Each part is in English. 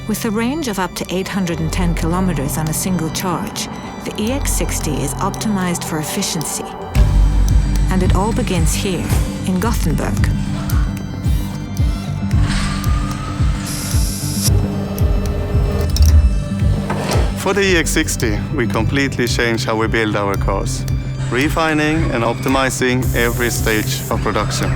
With a range of up to 810 kilometers on a single charge, the EX60 is optimized for efficiency. And it all begins here, in Gothenburg. For the EX60, we completely changed how we build our cars, refining and optimizing every stage of production.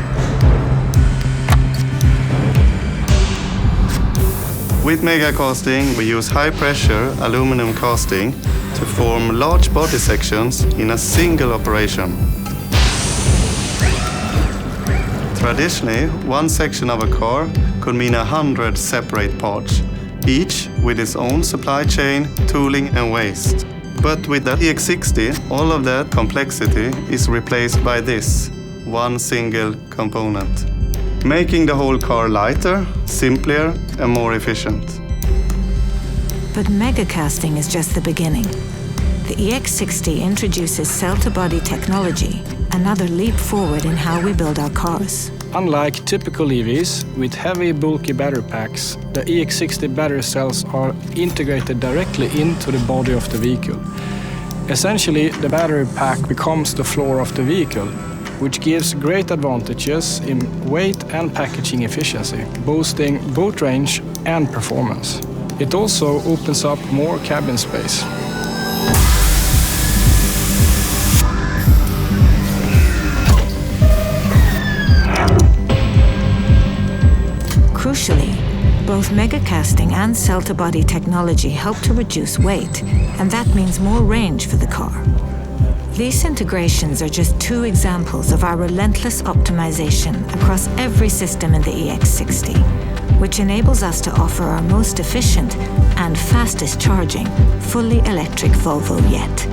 With mega casting, we use high-pressure aluminum casting to form large body sections in a single operation. Traditionally, one section of a car could mean 100 separate parts, each with its own supply chain, tooling and waste. But with the EX60, all of that complexity is replaced by this, one single component, making the whole car lighter, simpler and more efficient. But megacasting is just the beginning. The EX60 introduces cell-to-body technology, another leap forward in how we build our cars. Unlike typical EVs with heavy, bulky battery packs, the EX60 battery cells are integrated directly into the body of the vehicle. Essentially, the battery pack becomes the floor of the vehicle, which gives great advantages in weight and packaging efficiency, boosting both range and performance. It also opens up more cabin space. Crucially, both megacasting and cell-to-body technology help to reduce weight, and that means more range for the car. These integrations are just two examples of our relentless optimization across every system in the EX60, which enables us to offer our most efficient and fastest charging, fully electric Volvo yet.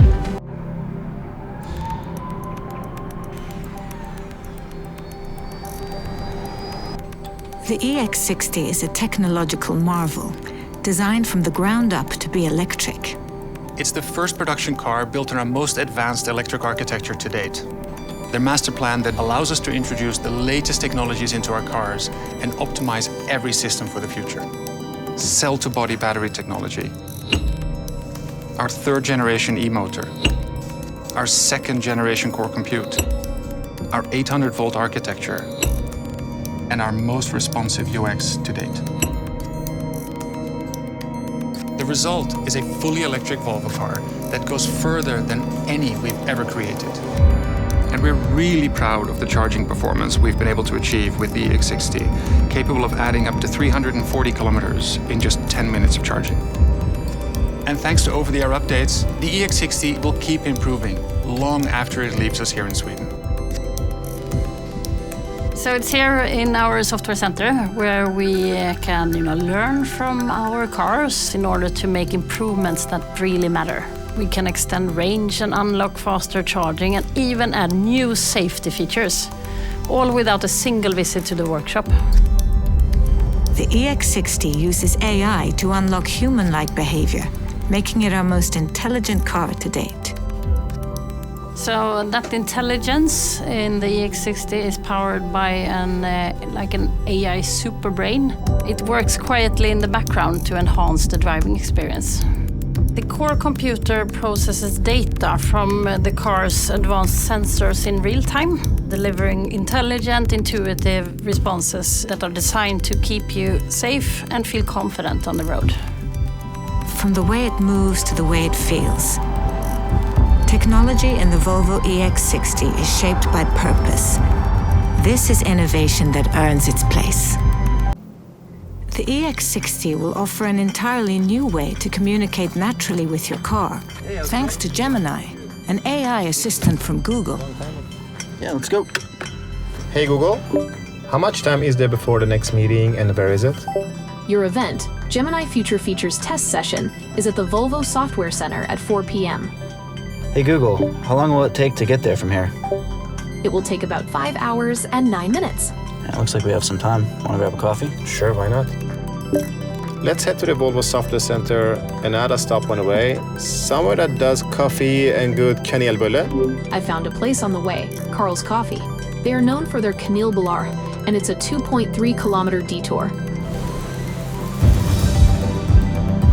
The EX60 is a technological marvel, designed from the ground up to be electric. It's the first production car built on our most advanced electric architecture to date. Their master plan that allows us to introduce the latest technologies into our cars and optimize every system for the future. Cell-to-body battery technology, our third generation e-motor, our second generation core compute, our 800-volt architecture, and our most responsive UX to date. The result is a fully electric Volvo car that goes further than any we've ever created. And we're really proud of the charging performance we've been able to achieve with the EX60, capable of adding up to 340 kilometers in just 10 minutes of charging. And thanks to over-the-air updates, the EX60 will keep improving long after it leaves us here in Sweden. So it's here in our software center where we can learn from our cars in order to make improvements that really matter. We can extend range and unlock faster charging and even add new safety features, all without a single visit to the workshop. The EX60 uses AI to unlock human-like behavior, making it our most intelligent car to date. So that intelligence in the EX60 is powered by an AI super brain. It works quietly in the background to enhance the driving experience. The core computer processes data from the car's advanced sensors in real time, delivering intelligent, intuitive responses that are designed to keep you safe and feel confident on the road. From the way it moves to the way it feels, technology in the Volvo EX60 is shaped by purpose. This is innovation that earns its place. The EX60 will offer an entirely new way to communicate naturally with your car, thanks to Gemini, an AI assistant from Google. Yeah, let's go. Hey Google, how much time is there before the next meeting and where is it? Your event, Gemini Future Features Test Session, is at the Volvo Software Center at 4 p.m. Hey Google, how long will it take to get there from here? It will take about 5 hours and 9 minutes. Yeah, looks like we have some time. Want to grab a coffee? Sure, why not? Let's head to the Volvo Software Center and add a stop on the way. Somewhere that does coffee and good kanelbulle. I found a place on the way, Carl's Coffee. They are known for their kanelbullar, and it's a 2.3 kilometer detour.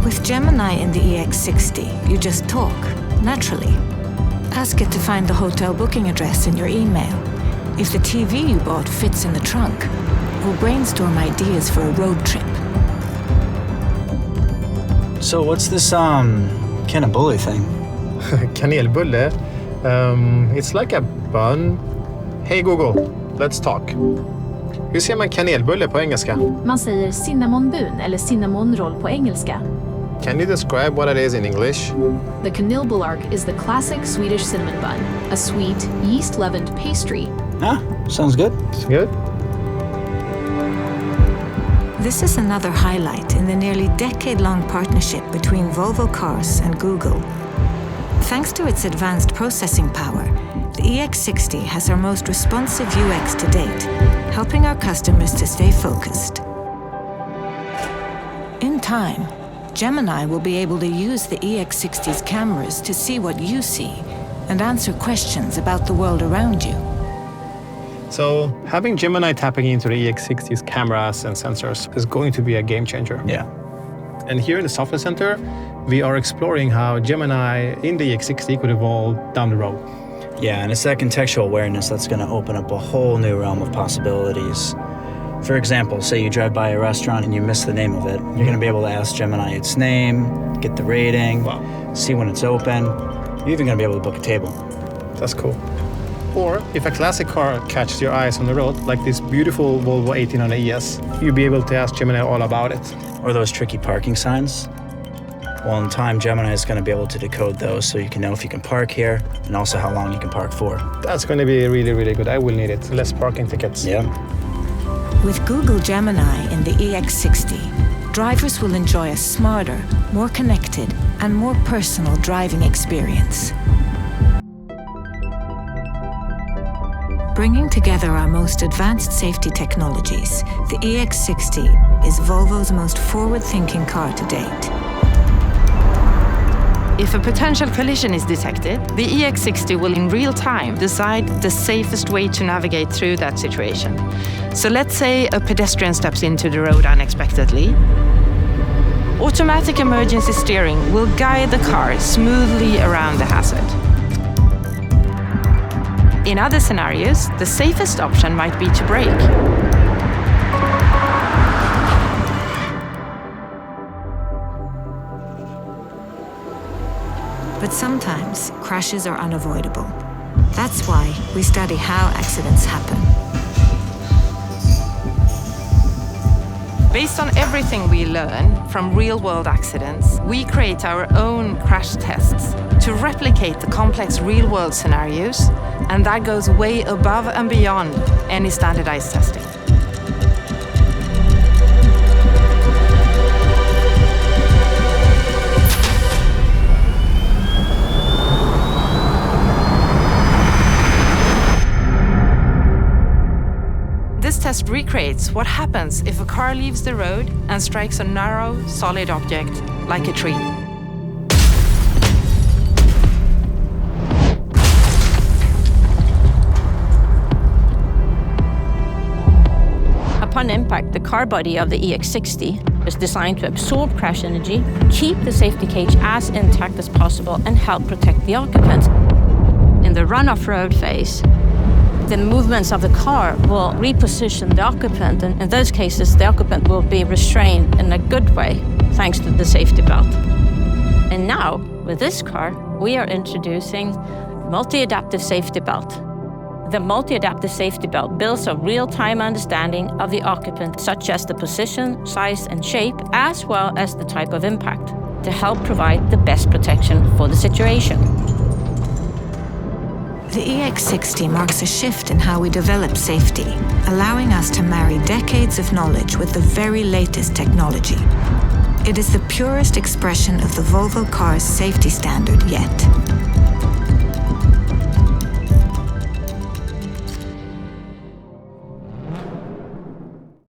With Gemini in the EX60, you just talk, naturally. Ask it to find the hotel booking address in your email, if the TV you bought fits in the trunk, or brainstorm ideas for a road trip. So what's this, cannabully thing? Kanelbulle? It's like a bun. Hey Google, let's talk. Hur säger man kanelbulle på engelska? Man säger cinnamon-bun eller cinnamon-roll på engelska. Can you describe what it is in English? The kanelbullark is the classic Swedish cinnamon bun, a sweet, yeast-leavened pastry. Ah, sounds good. It's good. This is another highlight in the nearly decade-long partnership between Volvo Cars and Google. Thanks to its advanced processing power, the EX60 has our most responsive UX to date, helping our customers to stay focused. In time, Gemini will be able to use the EX60's cameras to see what you see and answer questions about the world around you. So having Gemini tapping into the EX60's cameras and sensors is going to be a game changer. Yeah. And here in the software center, we are exploring how Gemini in the EX60 could evolve down the road. Yeah, and it's that contextual awareness that's going to open up a whole new realm of possibilities. For example, say you drive by a restaurant and you miss the name of it. You're going to be able to ask Gemini its name, get the rating, see when it's open. You're even going to be able to book a table. That's cool. Or if a classic car catches your eyes on the road, like this beautiful Volvo 1800 ES, you'll be able to ask Gemini all about it. Or those tricky parking signs. Well, in time, Gemini is going to be able to decode those so you can know if you can park here and also how long you can park for. That's going to be really, really good. I will need it. Less parking tickets. Yeah. With Google Gemini in the EX60, drivers will enjoy a smarter, more connected, and more personal driving experience. Bringing together our most advanced safety technologies, the EX60 is Volvo's most forward-thinking car to date. If a potential collision is detected, the EX60 will in real time decide the safest way to navigate through that situation. So let's say a pedestrian steps into the road unexpectedly. Automatic emergency steering will guide the car smoothly around the hazard. In other scenarios, the safest option might be to brake. But sometimes, crashes are unavoidable. That's why we study how accidents happen. Based on everything we learn from real-world accidents, we create our own crash tests to replicate the complex real-world scenarios, and that goes way above and beyond any standardized testing. This test recreates what happens if a car leaves the road and strikes a narrow, solid object like a tree. Upon impact, the car body of the EX60 is designed to absorb crash energy, keep the safety cage as intact as possible, and help protect the occupant. In the run-off road phase, the movements of the car will reposition the occupant, and in those cases, the occupant will be restrained in a good way, thanks to the safety belt. And now, with this car, we are introducing multi-adaptive safety belt. The multi-adaptive safety belt builds a real-time understanding of the occupant, such as the position, size, and shape, as well as the type of impact, to help provide the best protection for the situation. The EX60 marks a shift in how we develop safety, allowing us to marry decades of knowledge with the very latest technology. It is the purest expression of the Volvo car's safety standard yet.